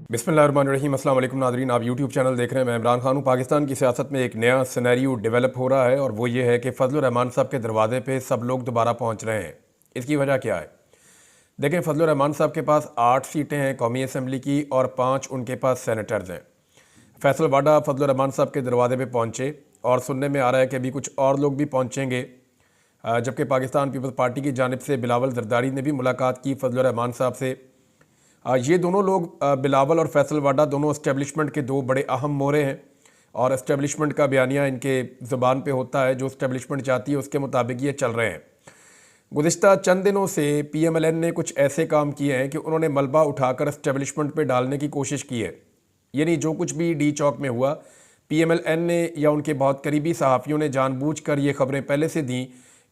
बिस्मिल्लाहिर्रहमानिर्रहीम। अस्सलाम वालेकुम नाज़रीन, आप यूट्यूब चैनल देख रहे हैं। मैं इमरान खान हूँ। पाकिस्तान की सियासत में एक नया सिनेरियो डेवलप हो रहा है और वो ये है कि फजलुर रहमान साहब के दरवाजे पे सब लोग दोबारा पहुँच रहे हैं। इसकी वजह क्या है? देखें, फजलुर रहमान साहब के पास 8 सीटें हैं कौमी असम्बली की और 5 उनके पास सेनेटर्स हैं। फैसल वाडा फजलुर रहमान साहब के दरवाजे पे पहुँचे और सुनने में आ रहा है कि अभी कुछ और लोग भी पहुँचेंगे, जबकि पाकिस्तान पीपल्स पार्टी की जानिब से बिलावल जरदारी ने भी मुलाकात की फजलुर रहमान साहब से। ये दोनों लोग, बिलावल और फैसल वाडा, दोनों इस्टेब्लिशमेंट के दो बड़े अहम मोहरे हैं और इस्टेब्लिशमेंट का बयानिया इनके ज़ुबान पे होता है। जो इस्टेब्लिशमेंट चाहती है उसके मुताबिक ये चल रहे हैं। गुज़िश्ता चंद दिनों से PMLN ने कुछ ऐसे काम किए हैं कि उन्होंने मलबा उठाकर इस्टेब्लिशमेंट पे डालने की कोशिश की है। यानी जो कुछ भी डी चौक में हुआ, PMLN ने या उनके बहुत करीबी सहाफ़ियों ने जानबूझकर ये खबरें पहले से दी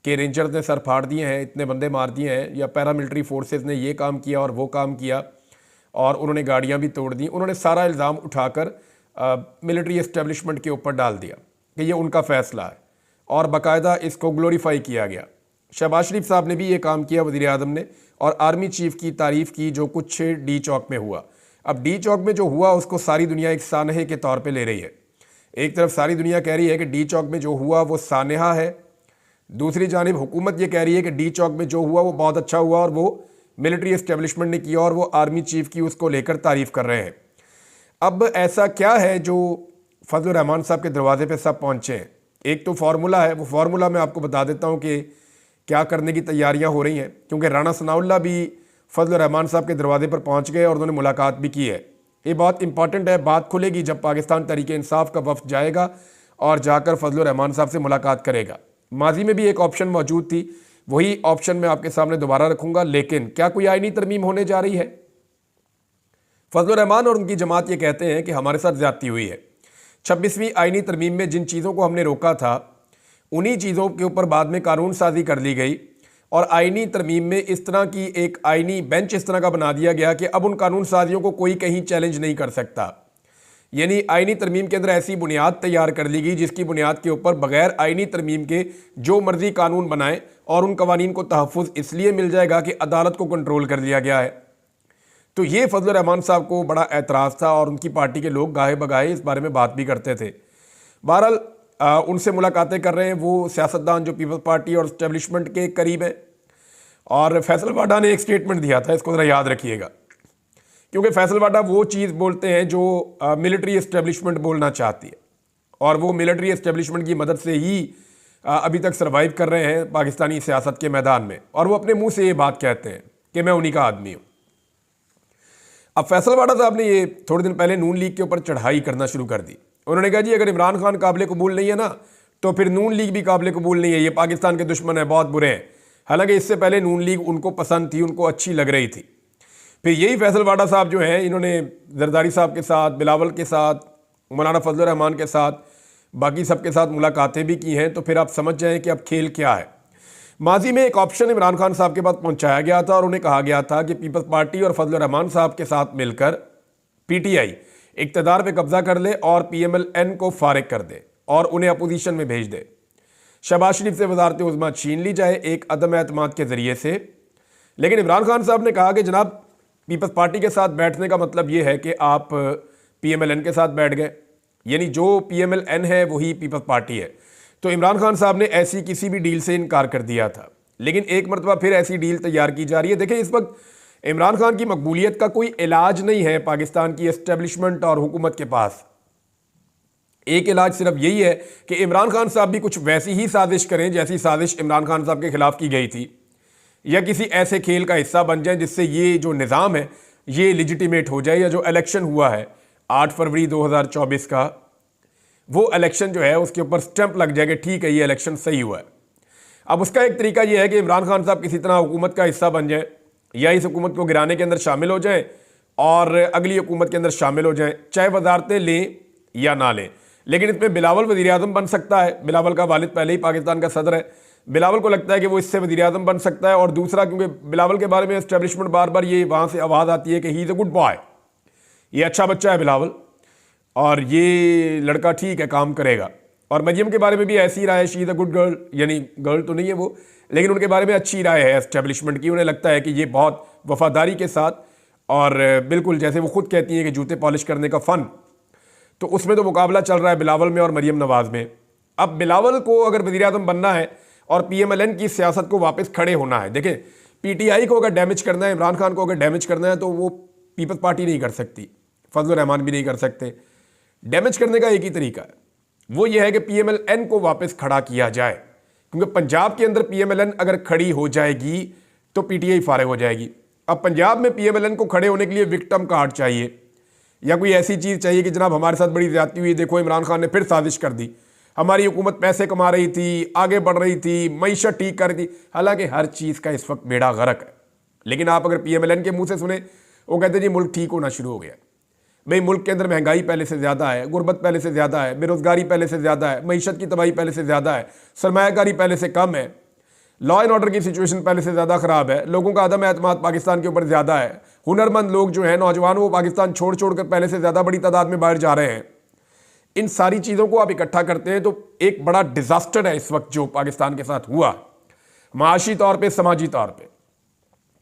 कि रेंजर्स ने सर फाड़ दिए हैं, इतने बंदे मार दिए हैं, या पैरामिलिट्री फोर्सेस ने ये काम किया और वो काम किया और उन्होंने गाड़ियाँ भी तोड़ दी। उन्होंने सारा इल्ज़ाम उठाकर मिलिट्री इस्टेब्लिशमेंट के ऊपर डाल दिया कि ये उनका फ़ैसला है और बाकायदा इसको ग्लोरीफाई किया गया। शहबाज शरीफ साहब ने भी ये काम किया, वज़ीर आज़म ने, और आर्मी चीफ़ की तारीफ़ की जो कुछ डी चौक में हुआ। अब डी चौक में जो हुआ उसको सारी दुनिया एक सानहे के तौर पर ले रही है। एक तरफ सारी दुनिया कह रही है कि डी चौक में जो हुआ वो सानहा है, दूसरी जानिब हुकूमत ये कह रही है कि डी चौक में जो हुआ वो बहुत अच्छा हुआ और वो मिलिट्री इस्टेब्लिशमेंट ने किया और वो आर्मी चीफ़ की उसको लेकर तारीफ़ कर रहे हैं। अब ऐसा क्या है जो फजलुर रहमान साहब के दरवाजे पे सब पहुँचे हैं? एक तो फार्मूला है, वो फार्मूला मैं आपको बता देता हूँ कि क्या करने की तैयारियाँ हो रही हैं, क्योंकि राना सनाउल्लाह भी फजलुर रहमान साहब के दरवाजे पर पहुँच गए और उन्होंने मुलाकात भी की है। ये बहुत इंपॉर्टेंट है। बात खुलेगी जब पाकिस्तान तहरीक इंसाफ का वफ्द जाएगा और जाकर फजलुर रहमान साहब से मुलाकात करेगा। माजी में भी एक ऑप्शन मौजूद थी, वही ऑप्शन मैं आपके सामने दोबारा रखूंगा। लेकिन क्या कोई आईनी तरमीम होने जा रही है? फजलुर रहमान और उनकी जमात ये कहते हैं कि हमारे साथ ज्यादती हुई है। 26वीं आईनी तरमीम में जिन चीज़ों को हमने रोका था उन्हीं चीज़ों के ऊपर बाद में कानून साजी कर ली गई और आईनी तरमीम में इस तरह की एक आईनी बेंच इस तरह का बना दिया गया कि अब उन कानून साजियों को कोई कहीं चैलेंज नहीं कर सकता। यानी आईनी तरमीम के अंदर ऐसी बुनियाद तैयार कर ली गई जिसकी बुनियाद के ऊपर बगैर आईनी तरमीम के जो मर्जी कानून बनाए और उन कवानीन को तहफ़्फ़ुज़ इसलिए मिल जाएगा कि अदालत को कंट्रोल कर लिया गया है। तो ये फजलुर रहमान साहब को बड़ा एतराज़ था और उनकी पार्टी के लोग गाहे बगाहे इस बारे में बात भी करते थे। बहरहाल उनसे मुलाकातें कर रहे हैं वो सियासतदान जो पीपल्स पार्टी और इस्टेब्लिशमेंट के करीब हैं। और फैसल वाडा ने एक स्टेटमेंट दिया था, इसको ज़रा याद रखिएगा, क्योंकि फैसल वाडा वो चीज़ बोलते हैं जो मिलिट्री इस्टेब्लिशमेंट बोलना चाहती है और वो मिलिट्री इस्टेब्लिशमेंट की मदद से ही अभी तक सर्वाइव कर रहे हैं पाकिस्तानी सियासत के मैदान में, और वो अपने मुंह से ये बात कहते हैं कि मैं उन्हीं का आदमी हूँ। अब फैसल वाडा साहब ने ये थोड़े दिन पहले नून लीग के ऊपर चढ़ाई करना शुरू कर दी। उन्होंने कहा जी अगर इमरान खान काबिल कबूल नहीं है ना तो फिर नून लीग भी काबिल कबूल नहीं है, ये पाकिस्तान के दुश्मन है, बहुत बुरे हैं। हालांकि इससे पहले नून लीग उनको पसंद थी, उनको अच्छी लग रही थी। फिर यही फैसल वाडा साहब जो हैं इन्होंने जरदारी साहब के साथ, बिलावल के साथ, मौलाना फजलुर रहमान के साथ, बाकी सबके साथ मुलाकातें भी की हैं। तो फिर आप समझ जाएं कि अब खेल क्या है। माजी में एक ऑप्शन इमरान खान साहब के पास पहुंचाया गया था और उन्हें कहा गया था कि पीपल्स पार्टी और फजलुर रहमान साहब के साथ मिलकर PTI इक़्तिदार पे कब्जा कर ले और PMLN को फारिग कर दे और उन्हें अपोजिशन में भेज दे। शहबाज शरीफ से वज़ारत उज़्मा छीन ली जाए एक अदम एतमाद के ज़रिए से। लेकिन इमरान खान साहब ने कहा कि जनाब पीपल्स पार्टी के साथ बैठने का मतलब ये है कि आप PMLN के साथ बैठ गए, यानी जो PMLN है वही पीपल्स पार्टी है। तो इमरान खान साहब ने ऐसी किसी भी डील से इनकार कर दिया था, लेकिन एक मरतबा फिर ऐसी डील तैयार की जा रही है। देखिए, इस वक्त इमरान खान की मकबूलियत का कोई इलाज नहीं है पाकिस्तान की एस्टेब्लिशमेंट और हुकूमत के पास। एक इलाज सिर्फ यही है कि इमरान खान साहब भी कुछ वैसी ही साजिश करें जैसी साजिश इमरान खान साहब के खिलाफ की गई थी, या किसी ऐसे खेल का हिस्सा बन जाए जिससे ये जो निज़ाम है ये लिजिटिमेट हो जाए, या जो इलेक्शन हुआ है 8 फरवरी 2024 का वो इलेक्शन जो है उसके ऊपर स्टैंप लग जाए कि ठीक है ये इलेक्शन सही हुआ है। अब उसका एक तरीका ये है कि इमरान खान साहब किसी तरह हुकूमत का हिस्सा बन जाए या इस हुकूमत को गिराने के अंदर शामिल हो जाएं और अगली हुकूमत के अंदर शामिल हो जाएं, चाहे वजारतें लें या ना लें। लेकिन इसमें बिलावल वज़ीर आज़म बन सकता है। बिलावल का वालिद पहले ही पाकिस्तान का सदर है, बिलावल को लगता है कि वो इससे वज़ीर आज़म बन सकता है। और दूसरा, क्योंकि बिलावल के बारे में एस्टेब्लिशमेंट बार बार ये वहाँ से आवाज़ आती है कि he is a good boy, ये अच्छा बच्चा है बिलावल और ये लड़का ठीक है, काम करेगा। और मरियम के बारे में भी ऐसी राय है, she is a good girl, यानी गर्ल तो नहीं है वो, लेकिन उनके बारे में अच्छी राय है एस्टेब्लिशमेंट की। उन्हें लगता है कि ये बहुत वफादारी के साथ और बिल्कुल जैसे वो खुद कहती हैं कि जूते पॉलिश करने का फ़न, तो उसमें तो मुकाबला चल रहा है बिलावल में और मरियम नवाज़ में। अब बिलावल को अगर वज़ीर आज़म बनना है और PMLN की सियासत को वापस खड़े होना है, देखें PTI को अगर डैमेज करना है, इमरान खान को अगर डैमेज करना है, तो वो पीपल्स पार्टी नहीं कर सकती, फजल रहमान भी नहीं कर सकते। डैमेज करने का एक ही तरीका है, वो ये है कि PMLN को वापस खड़ा किया जाए, क्योंकि पंजाब के अंदर PMLN अगर खड़ी हो जाएगी तो PTI फारिग हो जाएगी। अब पंजाब में PMLN को खड़े होने के लिए विक्टिम कार्ड चाहिए या कोई ऐसी चीज़ चाहिए कि जनाब हमारे साथ बड़ी ज़्यादती हुई, देखो इमरान खान ने फिर साजिश कर दी, हमारी हुकूमत पैसे कमा रही थी, आगे बढ़ रही थी, मईशत ठीक कर रही थी। हालांकि हर चीज़ का इस वक्त बेड़ा गर्क है, लेकिन आप अगर PMLN के मुंह से सुने, वो कहते जी मुल्क ठीक होना शुरू हो गया। भाई मुल्क के अंदर महंगाई पहले से ज़्यादा है, गुर्बत पहले से ज़्यादा है, बेरोज़गारी पहले से ज़्यादा है, मईशत की तबाही पहले से ज़्यादा है, सरमायाकारी पहले से कम है, लॉ एंड ऑर्डर की सिचुएशन पहले से ज़्यादा ख़राब है, लोगों का अदम एतमाद पाकिस्तान के ऊपर ज़्यादा है, हुनरमंद लोग जो हैं नौजवान वो पाकिस्तान छोड़ छोड़ कर पहले से ज़्यादा बड़ी तादाद में बाहर जा रहे हैं। इन सारी चीज़ों को आप इकट्ठा करते हैं तो एक बड़ा डिज़ास्टर है इस वक्त जो पाकिस्तान के साथ हुआ, माशी तौर पर, समाजी तौर पर,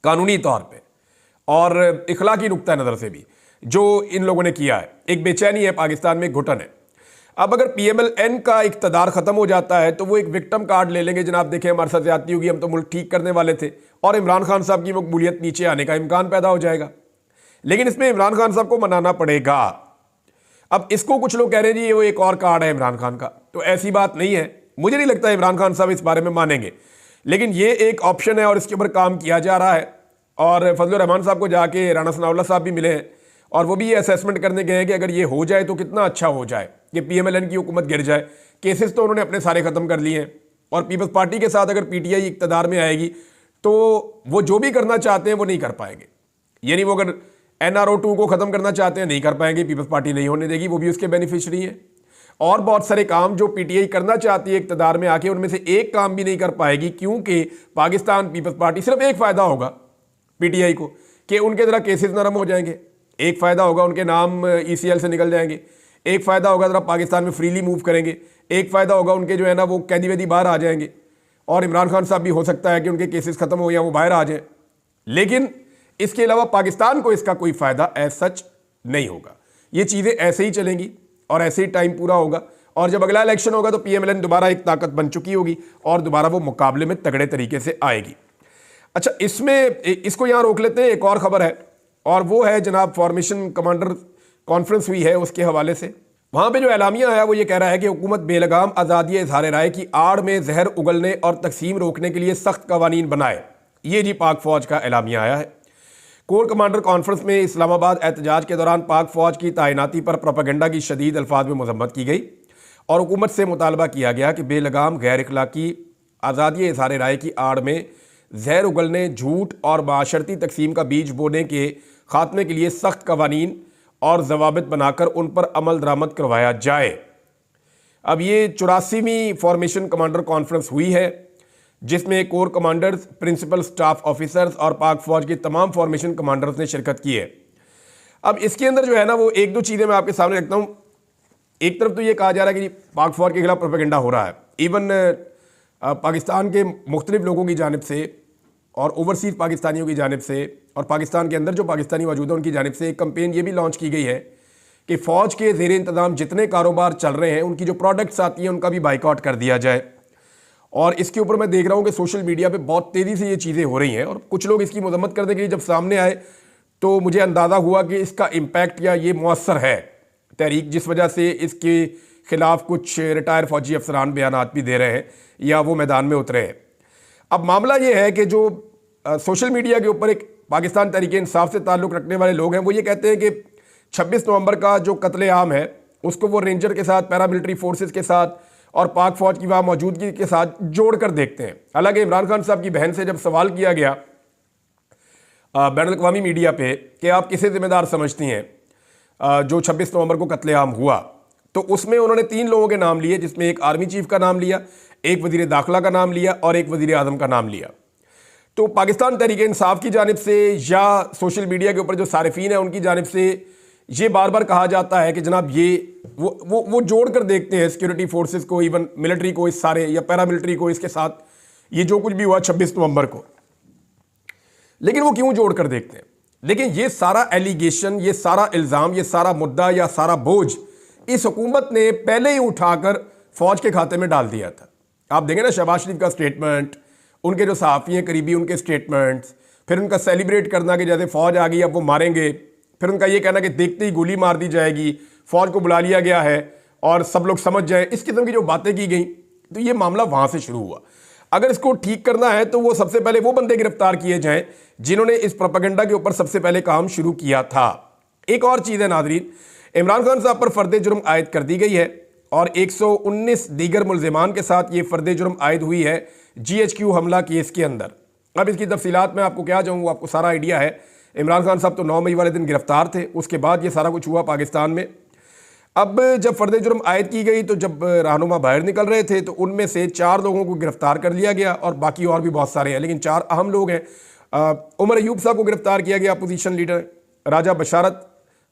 कानूनी तौर पर और इखलाकी नुक्ता नज़र से भी जो इन लोगों ने किया है। एक बेचैनी है पाकिस्तान में, घुटन है। अब अगर PMLN का इक़्तिदार ख़त्म हो जाता है तो वो एक विक्टिम कार्ड ले लेंगे, जनाब देखें हमारे साथ ज़्यादती होगी, हम तो मुल्क ठीक करने वाले थे, और इमरान खान साहब की मकबूलियत नीचे आने का इम्कान पैदा हो जाएगा। लेकिन इसमें इमरान खान साहब को मनाना पड़ेगा। अब इसको कुछ लोग कह रहे हैं जी ये वो एक और कार्ड है इमरान खान का, तो ऐसी बात नहीं है। मुझे नहीं लगता इमरान खान साहब इस बारे में मानेंगे, लेकिन ये एक ऑप्शन है और इसके ऊपर काम किया जा रहा है। और फजल रहमान साहब को जाके राना सनाउल्लाह साहब भी मिले हैं और वो भी ये असेसमेंट करने गए हैं कि अगर ये हो जाए तो कितना अच्छा हो जाए कि PMLN की हुकूमत गिर जाए। केसेस तो उन्होंने अपने सारे ख़त्म कर लिए हैं और पीपल्स पार्टी के साथ अगर PTI इक़्तिदार में आएगी तो वो जो भी करना चाहते हैं वो नहीं कर पाएंगे। यानी वो अगर NRO 2 को ख़त्म करना चाहते हैं नहीं कर पाएंगे, पीपल्स पार्टी नहीं होने देगी, वो भी उसके बेनिफिशरी है। और बहुत सारे काम जो PTI करना चाहती है इक़्तिदार में आके, उनमें से एक काम भी नहीं कर पाएगी, क्योंकि पाकिस्तान पीपल्स पार्टी सिर्फ एक फ़ायदा होगा PTI को कि उनके ज़रा केसेस नरम हो जाएंगे, एक फ़ायदा होगा उनके नाम ECL से निकल जाएंगे, एक फ़ायदा होगा ज़रा पाकिस्तान में फ्रीली मूव करेंगे, एक फ़ायदा होगा उनके जो है ना वो कैदी वैदी बाहर आ जाएंगे, और इमरान खान साहब भी हो सकता है कि उनके केसेस ख़त्म हो या वो बाहर आ जाए। लेकिन इसके अलावा पाकिस्तान को इसका कोई फ़ायदा एज सच नहीं होगा। ये चीज़ें ऐसे ही चलेंगी और ऐसे ही टाइम पूरा होगा, और जब अगला इलेक्शन होगा तो PMLN दोबारा एक ताकत बन चुकी होगी और दोबारा वो मुकाबले में तगड़े तरीके से आएगी। अच्छा, इसमें इसको यहाँ रोक लेते हैं। एक और ख़बर है और वो है जनाब फॉर्मेशन कमांडर कॉन्फ्रेंस हुई है, उसके हवाले से वहाँ पे जो एलामिया आया वो ये कह रहा है कि हुकूमत बेलगाम आज़ादी इज़हार राय की आड़ में जहर उगलने और तकसीम रोकने के लिए सख्त कवानीन बनाए। ये जी पाक फ़ौज का एलामिया आया है। कोर कमांडर कॉन्फ्रेंस में इस्लामाबाद एहतजाज के दौरान पाक फ़ौज की तैनाती पर प्रोपेगेंडा की शदीद अल्फाज में मजम्मत की गई और हुकूमत से मुतालबा किया गया कि बेलगाम गैर इखलाकी आज़ादी इज़हार राय की आड़ में जहर उगलने, झूठ और माशरती तकसीम का बीज बोने के खात्मे के लिए सख्त कवानीन और जवाबित बनाकर उन पर अमल दरामद करवाया जाए। अब ये 84वीं फॉर्मेशन कमांडर कॉन्फ्रेंस हुई है जिसमें core commanders, principal staff officers और पाक फ़ौज के तमाम फॉर्मेशन कमांडर्स ने शिरकत की है। अब इसके अंदर जो है ना वो एक दो चीज़ें मैं आपके सामने रखता हूँ। एक तरफ तो ये कहा जा रहा है कि पाक फ़ौज के खिलाफ प्रोपेगेंडा हो रहा है, इवन पाकिस्तान के मुख्तलिफ लोगों की जानिब से और ओवरसीज़ पाकिस्तानियों की जानिब से और पाकिस्तान के अंदर जो पाकिस्तानी मौजूद हैं उनकी जानिब से एक कंपेन ये भी लॉन्च की गई है कि फ़ौज के ज़ेर इंतज़ाम जितने कारोबार चल रहे हैं उनकी जो प्रोडक्ट्स आती हैं उनका भी बाइकआउट कर दिया जाए। और इसके ऊपर मैं देख रहा हूँ कि सोशल मीडिया पे बहुत तेज़ी से ये चीज़ें हो रही हैं और कुछ लोग इसकी मजम्मत करने के लिए जब सामने आए तो मुझे अंदाज़ा हुआ कि इसका इम्पैक्ट या ये मुअस्सर है तहरीक, जिस वजह से इसके ख़िलाफ़ कुछ रिटायर फ़ौजी अफसरान बयानात भी दे रहे हैं या वो मैदान में उतरे हैं। अब मामला ये है कि जो सोशल मीडिया के ऊपर एक पाकिस्तान तहरीक इंसाफ से ताल्लुक़ रखने वाले लोग हैं वो ये कहते हैं कि 26 नवंबर का जो कत्ले-आम है उसको वो रेंजर के साथ, पैरामिलिट्री फोर्सेस के साथ और पाक फ़ौज की वहाँ मौजूदगी के साथ जोड़ कर देखते हैं। हालांकि इमरान खान साहब की बहन से जब सवाल किया गया बैनुल-अक़वामी मीडिया पे कि आप किसे ज़िम्मेदार समझती हैं जो 26 नवंबर को कत्ले-आम हुआ, तो उसमें उन्होंने 3 लोगों के नाम लिए, जिसमें एक आर्मी चीफ का नाम लिया, एक वज़ीर दाखिला का नाम लिया और एक वज़ीर आज़म का नाम लिया। तो पाकिस्तान तहरीक इंसाफ की जानिब से या सोशल मीडिया के ऊपर जो सारिफीन है उनकी जानिब से ये बार बार कहा जाता है कि जनाब ये वो जोड़ कर देखते हैं सिक्योरिटी फोर्सेस को, इवन मिलिट्री को, इस सारे या पैरामिलिट्री को इसके साथ, ये जो कुछ भी हुआ 26 नवंबर को। लेकिन वो क्यों जोड़ कर देखते हैं? लेकिन ये सारा एलिगेशन, ये सारा इल्ज़ाम, ये सारा मुद्दा या सारा बोझ इस हुकूमत ने पहले ही उठाकर फौज के खाते में डाल दिया था। आप देखें ना शहबाज शरीफ का स्टेटमेंट, उनके जो सहाफ़ी हैं करीबी उनके स्टेटमेंट्स, फिर उनका सेलिब्रेट करना कि जैसे फौज आ गई अब वो मारेंगे, फिर उनका ये कहना कि देखते ही गोली मार दी जाएगी, फौज को बुला लिया गया है और सब लोग समझ जाएं, इस किस्म की जो बातें की गई। तो ये मामला वहां से शुरू हुआ। अगर इसको ठीक करना है तो वो सबसे पहले वो बंदे गिरफ्तार किए जाएं जिन्होंने इस प्रोपेगेंडा के ऊपर सबसे पहले काम शुरू किया था। एक और चीज़ है नादरीन, इमरान खान साहब पर फर्द जुर्म आयद कर दी गई है और 119 दीगर मुल्जिमान के साथ ये फर्द जुर्म आयद हुई है GHQ हमला केस के अंदर। अब इसकी तफसीलात में आपको क्या जाऊँ, आपको सारा आइडिया है। इमरान खान साहब तो 9 मई वाले दिन गिरफ्तार थे, उसके बाद ये सारा कुछ हुआ पाकिस्तान में। अब जब फर्द जुर्म आयद की गई तो जब रहनुमा बाहर निकल रहे थे तो उनमें से 4 लोगों को गिरफ्तार कर लिया गया और बाकी और भी बहुत सारे हैं, लेकिन 4 अहम लोग हैं। उमर अयूब साहब को गिरफ्तार किया गया, अपोजिशन लीडर। राजा बशारत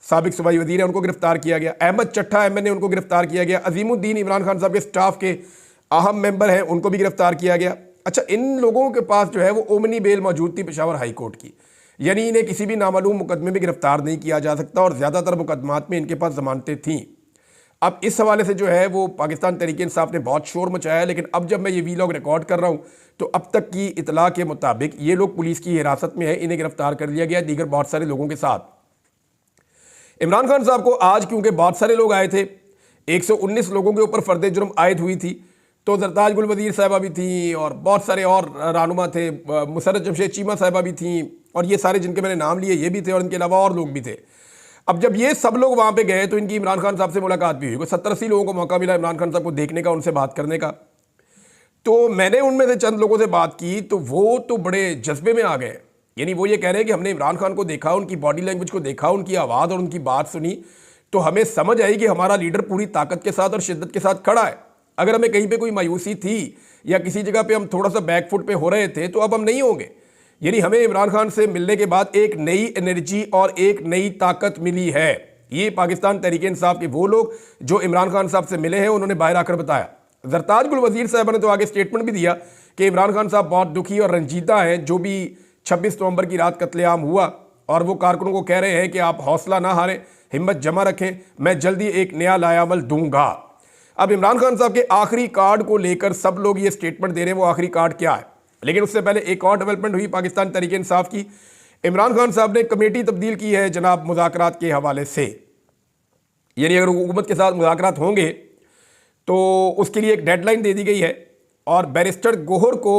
साबिक सूबाई वजीर है, उनको गिरफ्तार किया गया। अहमद चट्ठा MNA, उनको गिरफ्तार किया गया। अजीमुद्दीन इमरान खान साहब के स्टाफ के अहम मेंबर हैं, उनको भी गिरफ्तार किया गया। अच्छा, इन लोगों के पास जो है वो ओमनी बेल मौजूद थी पेशावर हाई कोर्ट की, यानी इन्हें किसी भी नामालूम मुकदमे में गिरफ्तार नहीं किया जा सकता और ज़्यादातर मुकदमात में इनके पास जमानतें थीं। अब इस हवाले से जो है वो पाकिस्तान तहरीक-ए-इंसाफ ने बहुत शोर मचाया, लेकिन अब जब मैं ये वीलॉग रिकॉर्ड कर रहा हूँ तो अब तक की इतला के मुताबिक ये लोग पुलिस की हिरासत में है, इन्हें गिरफ्तार कर लिया गया दीगर बहुत सारे लोगों के साथ। इमरान खान साहब को आज क्योंकि बहुत सारे लोग आए थे, 119 लोगों के ऊपर फर्द जुर्म आयद हुई थी, तो जरताज गुल वजीर साहिबा भी थी और बहुत सारे और रहनुमा थे, मुसर्रत जमशेद चीमा साहिबा भी थी और ये सारे जिनके मैंने नाम लिए ये भी थे और इनके अलावा और लोग भी थे। अब जब ये सब लोग वहाँ पे गए तो इनकी इमरान खान साहब से मुलाकात भी हुई। कोई 70-80 लोगों को मौका मिला इमरान खान साहब को देखने का, उनसे बात करने का। तो मैंने उनमें से चंद लोगों से बात की तो वो तो बड़े जज्बे में आ गए, यानी वो ये कह रहे हैं कि हमने इमरान खान को देखा, उनकी बॉडी लैंग्वेज को देखा, उनकी आवाज़ और उनकी बात सुनी तो हमें समझ आई कि हमारा लीडर पूरी ताकत के साथ और शिद्दत के साथ खड़ा है। अगर हमें कहीं पे कोई मायूसी थी या किसी जगह पे हम थोड़ा सा बैकफुट पे हो रहे थे तो अब हम नहीं होंगे। यानी हमें इमरान खान से मिलने के बाद एक नई एनर्जी और एक नई ताकत मिली है। ये पाकिस्तान तहरीक-ए-इंसाफ के वो लोग जो इमरान खान साहब से मिले हैं उन्होंने बाहर आकर बताया। जरताज गुल वजीर साहब ने तो आगे स्टेटमेंट भी दिया कि इमरान खान साहब बहुत दुखी और रंजीदा हैं जो भी 26 नवंबर की रात कत्लेआम हुआ, और वो कारकुनों को कह रहे हैं कि आप हौसला ना हारें, हिम्मत जमा रखें, मैं जल्दी एक नया लायामल दूंगा। अब इमरान खान साहब के आखिरी कार्ड को लेकर सब लोग ये स्टेटमेंट दे रहे हैं, वो आखिरी कार्ड क्या है। लेकिन उससे पहले एक और डेवलपमेंट हुई पाकिस्तान तहरीक-ए-इंसाफ की। इमरान खान साहब ने कमेटी तब्दील की है जनाब मुज़ाकरात के हवाले से, यानी अगर हुकूमत के साथ मुज़ाकरात होंगे तो उसके लिए एक डेडलाइन दे दी गई है और बैरिस्टर गोहर को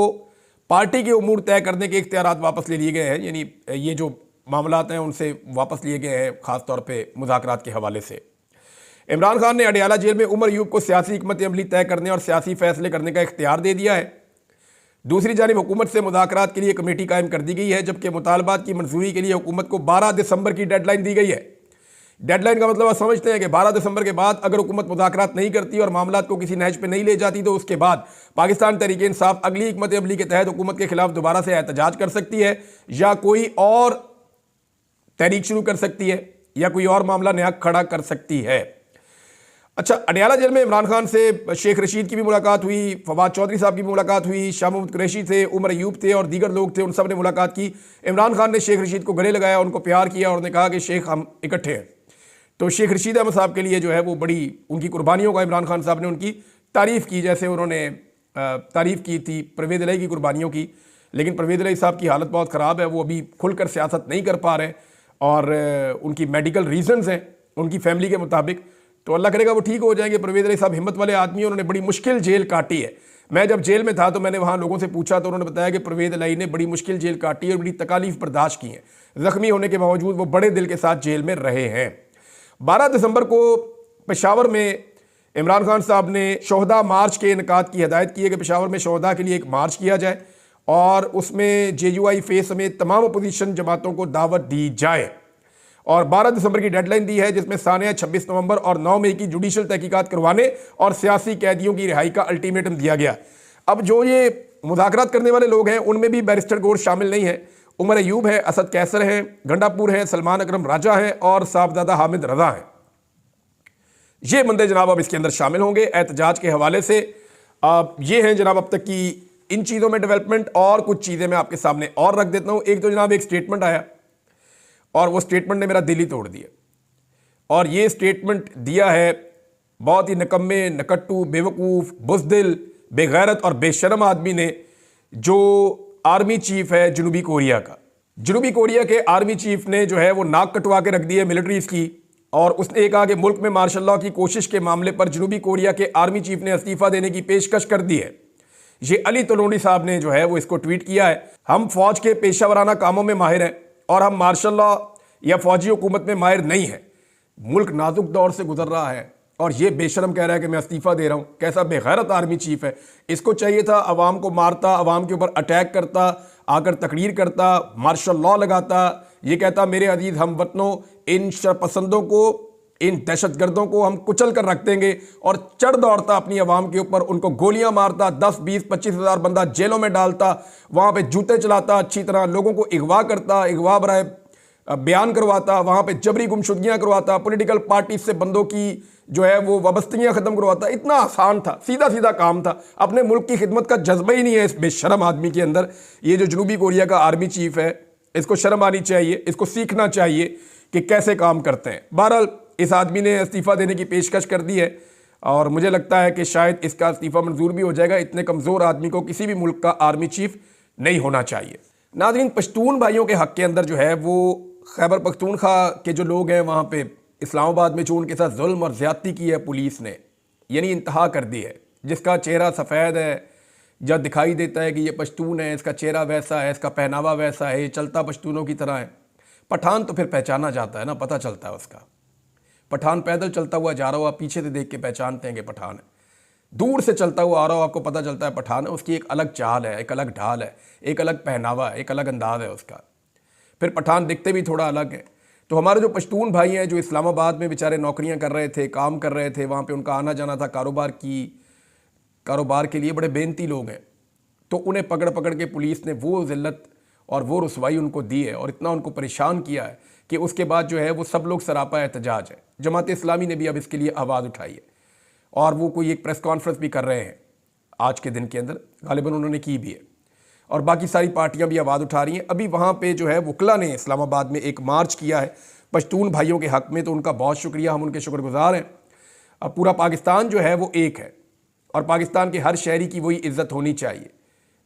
पार्टी के उमूर तय करने के इख्तियारात वापस ले लिए गए हैं, यानी ये जो मामलात हैं उनसे वापस लिए गए हैं ख़ास तौर पे मुज़ाकरात के हवाले से। इमरान खान ने अडयाला जेल में उमर अयूब को सियासी हिकमत अमली तय करने और सियासी फैसले करने का इख्तियार दे दिया है। दूसरी जानिब हुकूमत से मुज़ाकरात के लिए कमेटी कायम कर दी गई है, जबकि मुतालबात की मंजूरी के लिए हुकूमत को 12 दिसंबर की डेडलाइन दी गई है। डेडलाइन का मतलब आप समझते हैं कि 12 दिसंबर के बाद अगर हुकूमत मुज़ाकरात नहीं करती और मामलात को किसी नहज पर नहीं ले जाती तो उसके बाद पाकिस्तान तहरीक-ए-इंसाफ अगली हिकमत अमली के तहत हुकूमत के खिलाफ दोबारा से एहतजाज कर सकती है या कोई और तहरीक शुरू कर सकती है या कोई और मामला नया खड़ा कर सकती है। अच्छा, अडयाला जेल में इमरान खान से शेख रशीद की भी मुलाकात हुई, फवाद चौधरी साहब की भी मुलाकात हुई, शाह महमूद कुरैशी थे, उमर अयूब थे और दीगर लोग थे, उन सब ने मुलाकात की। इमरान खान ने शेख रशीद को गले लगाया, उनको प्यार किया और उन्होंने कहा कि शेख हम इकट्ठे हैं। तो शेख रशीद अहमद साहब के लिए जो है वो बड़ी उनकी कुर्बानियों का इमरान खान साहब ने उनकी तारीफ़ की, जैसे उन्होंने तारीफ़ की थी परवेज़ इलाही की कुर्बानियों की। लेकिन परवेज़ इलाही साहब की हालत बहुत ख़राब है, वो अभी खुलकर सियासत नहीं कर पा रहे और उनकी मेडिकल रीजंस हैं उनकी फैमिली के मुताबिक। तो अल्लाह करेगा वो ठीक हो जाएंगे। परवेज़ इलाही साहब हिम्मत वाले आदमी हैं, उन्होंने बड़ी मुश्किल जेल काटी है। मैं जब जेल में था तो मैंने वहाँ लोगों से पूछा तो उन्होंने बताया कि परवेज़ इलाही ने बड़ी मुश्किल जेल काटी और बड़ी तकालीफ बर्दाश्त की हैं। ज़ख्मी होने के बावजूद वो बड़े दिल के साथ जेल में रहे हैं। 12 दिसंबर को पेशावर में इमरान खान साहब ने शोहदा मार्च के इनकाद की हिदायत की है कि पेशावर में शोहदा के लिए एक मार्च किया जाए और उसमें JUI फेस समेत तमाम अपोजिशन जमातों को दावत दी जाए। और 12 दिसंबर की डेडलाइन दी है जिसमें सानिया 26 नवंबर और 9 मई की जुडिशल तहकीकात करवाने और सियासी कैदियों की रिहाई का अल्टीमेटम दिया गया। अब जो ये मुज़ाकरात करने वाले लोग हैं उनमें भी बैरिस्टर गोर शामिल नहीं है। उमर अयूब है, असद कैसर हैं, गंडापुर हैं, सलमान अकरम राजा हैं और साहबजादा हामिद रजा हैं। ये बंदे जनाब अब इसके अंदर शामिल होंगे एहतजाज के हवाले से। ये हैं जनाब अब तक की इन चीज़ों में डेवलपमेंट। और कुछ चीज़ें मैं आपके सामने और रख देता हूँ। एक तो जनाब एक स्टेटमेंट आया और वो स्टेटमेंट ने मेरा दिल ही तोड़ दिया। और ये स्टेटमेंट दिया है बहुत ही निकम्मे, नकट्टू, बेवकूफ़, बुज़दिल, बेगैरत और बेशर्म आदमी ने, जो आर्मी चीफ है जनूबी कोरिया का। जनूबी कोरिया के आर्मी चीफ ने जो है वो नाक कटवा के रख दी है मिलिट्रीज की, और उसने ये कहा कि मुल्क में मार्शल लॉ की कोशिश के मामले पर जनूबी कोरिया के आर्मी चीफ ने इस्तीफा देने की पेशकश कर दी है। ये अली तलोनी साहब ने जो है वो इसको ट्वीट किया है। हम फौज के पेशावराना कामों में माहिर हैं और हम मार्शल लॉ या फौजी हुकूमत में माहिर नहीं है। मुल्क नाजुक दौर से गुजर रहा है और ये बेशरम कह रहा है कि मैं इस्तीफा दे रहा हूं। कैसा बेगैरत आर्मी चीफ है। इसको चाहिए था अवाम को मारता, अवाम के ऊपर अटैक करता, आकर तकरीर करता, मार्शल लॉ लगाता, ये कहता मेरे अजीज हम वतनों, इन शरपसंदों को, इन दहशतगर्दों को हम कुचल कर रख देंगे, और चढ़ दौड़ता अपनी आवाम के ऊपर, उनको गोलियां मारता, 10, 20, 25 हज़ार बंदा जेलों में डालता, वहाँ पे जूते चलाता, अच्छी तरह लोगों को अगवा करता, अगवा बराए बयान करवाता, वहाँ पे जबरी गुमशुदगियाँ करवाता, पॉलिटिकल पार्टी से बंदों की जो है वो वाबस्तगियाँ ख़त्म करवाता। इतना आसान था, सीधा सीधा काम था। अपने मुल्क की खिदमत का जज्बा ही नहीं है इस बेशरम आदमी के अंदर। ये जो जनूबी कोरिया का आर्मी चीफ है, इसको शर्म आनी चाहिए, इसको सीखना चाहिए कि कैसे काम करते हैं। बहरहाल इस आदमी ने इस्तीफ़ा देने की पेशकश कर दी है और मुझे लगता है कि शायद इसका इस्तीफ़ा मंजूर भी हो जाएगा। इतने कमज़ोर आदमी को किसी भी मुल्क का आर्मी चीफ नहीं होना चाहिए। नाज़रीन, पश्तून भाइयों के हक़ के अंदर जो है वो खैबर पख्तूनख्वा के जो लोग हैं वहाँ पे इस्लामाबाद में जो उनके साथ जुल्म और ज़्यादती की है पुलिस ने, यानी इंतहा कर दी है। जिसका चेहरा सफ़ेद है, जब दिखाई देता है कि ये पश्तून है, इसका चेहरा वैसा है, इसका पहनावा वैसा है, ये चलता पश्तूनों की तरह है। पठान तो फिर पहचाना जाता है ना, पता चलता है उसका। पठान पैदल चलता हुआ जा रहा हो, आप पीछे से देख के पहचानते हैं कि पठान है। दूर से चलता हुआ आ रहा हो, आपको पता चलता है पठान है। उसकी एक अलग चाल है, एक अलग ढाल है, एक अलग पहनावा है, एक अलग अंदाज है उसका। फिर पठान दिखते भी थोड़ा अलग है। तो हमारे जो पश्तून भाई हैं जो इस्लामाबाद में बेचारे नौकरियां कर रहे थे, काम कर रहे थे, वहाँ पे उनका आना जाना था कारोबार के लिए, बड़े बेनती लोग हैं, तो उन्हें पकड़ पकड़ के पुलिस ने वो ज़िल्लत और वो रुसवाई उनको दी है और इतना उनको परेशान किया है कि उसके बाद जो है वो सब लोग सरापा एहतजाज है। जमात इस्लामी ने भी अब इसके लिए आवाज़ उठाई है और वो कोई एक प्रेस कॉन्फ्रेंस भी कर रहे हैं आज के दिन के अंदर, गालिबन उन्होंने की भी है, और बाकी सारी पार्टियां भी आवाज़ उठा रही हैं। अभी वहाँ पे जो है वकला ने इस्लामाबाद में एक मार्च किया है पश्तून भाइयों के हक़ में, तो उनका बहुत शुक्रिया, हम उनके शुक्रगुजार हैं। अब पूरा पाकिस्तान जो है वो एक है और पाकिस्तान के हर शहरी की वही इज़्ज़त होनी चाहिए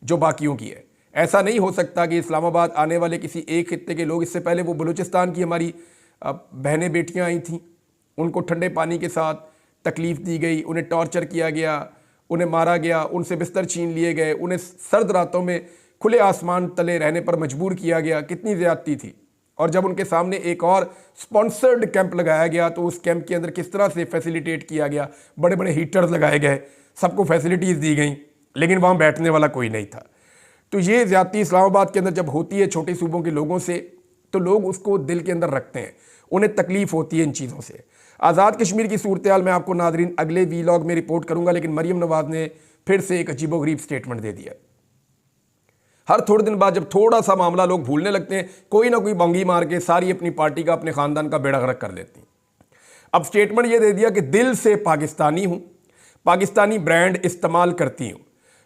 जो बाकियों की है। ऐसा नहीं हो सकता कि इस्लामाबाद आने वाले किसी एक खित्ते के लोग, इससे पहले वो बलूचिस्तान की हमारी बहनें बेटियाँ आई थीं, उनको ठंडे पानी के साथ तकलीफ़ दी गई, उन्हें टॉर्चर किया गया, उन्हें मारा गया, उनसे बिस्तर छीन लिए गए, उन्हें सर्द रातों में खुले आसमान तले रहने पर मजबूर किया गया। कितनी ज़्यादती थी। और जब उनके सामने एक और स्पॉन्सर्ड कैंप लगाया गया तो उस कैंप के अंदर किस तरह से फैसिलिटेट किया गया, बड़े बड़े हीटर्स लगाए गए, सबको फैसिलिटीज़ दी गई, लेकिन वहाँ बैठने वाला कोई नहीं था। तो ये ज़्यादती इस्लामाबाद के अंदर जब होती है छोटे सूबों के लोगों से, तो लोग उसको दिल के अंदर रखते हैं, उन्हें तकलीफ़ होती है इन चीज़ों से। आज़ाद कश्मीर की सूरत हाल मैं आपको नादरीन अगले वीलॉग में रिपोर्ट करूंगा, लेकिन मरीम नवाज़ ने फिर से एक अजीबोगरीब स्टेटमेंट दे दिया। हर थोड़े दिन बाद जब थोड़ा सा मामला लोग भूलने लगते हैं, कोई ना कोई बंगी मार के सारी अपनी पार्टी का, अपने ख़ानदान का बेड़ा गर्क कर लेती हैं। अब स्टेटमेंट ये दे दिया कि दिल से पाकिस्तानी हूँ, पाकिस्तानी ब्रांड इस्तेमाल करती हूँ।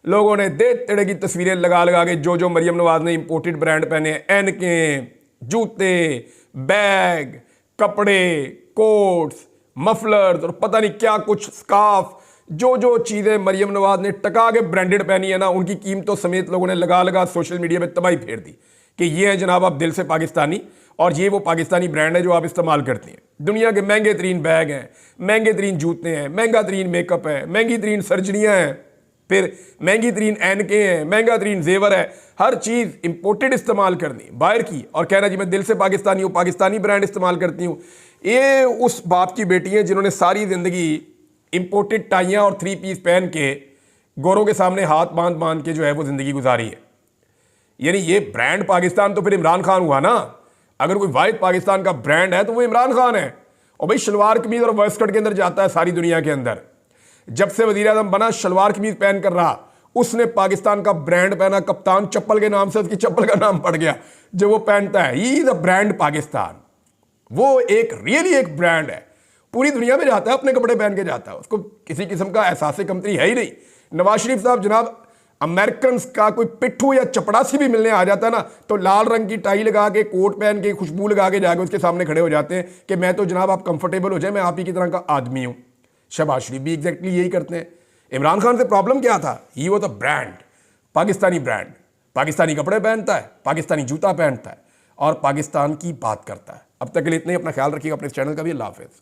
लोगों ने दे तेड़े की तस्वीरें लगा लगा के जो मरीम नवाज़ ने इंपोर्टेड ब्रांड पहने, एनकें, जूते, बैग, कपड़े, कोट्स, मफलर्स और पता नहीं क्या कुछ, स्कार्फ, जो चीज़ें मरीम नवाज़ ने टका के ब्रांडेड पहनी है ना, उनकी कीमतों समेत लोगों ने लगा लगा सोशल मीडिया में तबाही फेर दी कि ये है जनाब आप दिल से पाकिस्तानी और ये वो पाकिस्तानी ब्रांड है जो आप इस्तेमाल करती हैं। दुनिया के महंगे तरीन बैग हैं, महंगे तरीन जूते हैं, महंगा तरीन मेकअप है, महंगी तरीन सर्जरियाँ हैं, फिर महंगी तरीन एनके हैं, महंगा तरीन जेवर है, हर चीज़ इंपोर्टेड इस्तेमाल करनी बाहर की, और कहना जी मैं दिल से पाकिस्तानी हूँ, पाकिस्तानी ब्रांड इस्तेमाल करती हूँ। ये उस बाप की बेटी हैं जिन्होंने सारी ज़िंदगी इंपोर्टेड टाइयाँ और 3 पीस पहन के गोरों के सामने हाथ बांध बांध के जो है वो ज़िंदगी गुजारी है। यानी ये ब्रांड पाकिस्तान तो फिर इमरान खान हुआ ना। अगर कोई वाहिद पाकिस्तान का ब्रांड है तो वो इमरान खान है। और भाई शलवार कमीज़ और वेस्टकट के अंदर जाता है सारी दुनिया के अंदर। जब से वज़ीर आज़म बना शलवार कमीज़ पहन कर रहा, उसने पाकिस्तान का ब्रांड पहना, कप्तान चप्पल के नाम से उसकी चप्पल का नाम पड़ गया जो वो पहनता है। He is a brand Pakistan. वो एक रियली एक ब्रांड है, पूरी दुनिया में जाता है, अपने कपड़े पहन के जाता है, उसको किसी किस्म का एहसास कमतरी है ही नहीं। नवाज शरीफ साहब जनाब अमेरिकन का कोई पिट्ठू या चपड़ासी भी मिलने आ जाता है ना, तो लाल रंग की टाई लगा के, कोट पहन के, खुशबू लगा के जाके उसके सामने खड़े हो जाते हैं कि मैं तो जनाब आप कंफर्टेबल हो जाए, मैं आप ही की तरह का आदमी हूं। शहबाज शरीफ भी एग्जैक्टली यही करते हैं। इमरान खान से प्रॉब्लम क्या था? ही वो तो ब्रांड, पाकिस्तानी ब्रांड, पाकिस्तानी कपड़े पहनता है, पाकिस्तानी जूता पहनता है और पाकिस्तान की बात करता है। अब तक के लिए इतने ही। अपना ख्याल रखिएगा, अपने चैनल का भी। अल्लाह हाफिज़।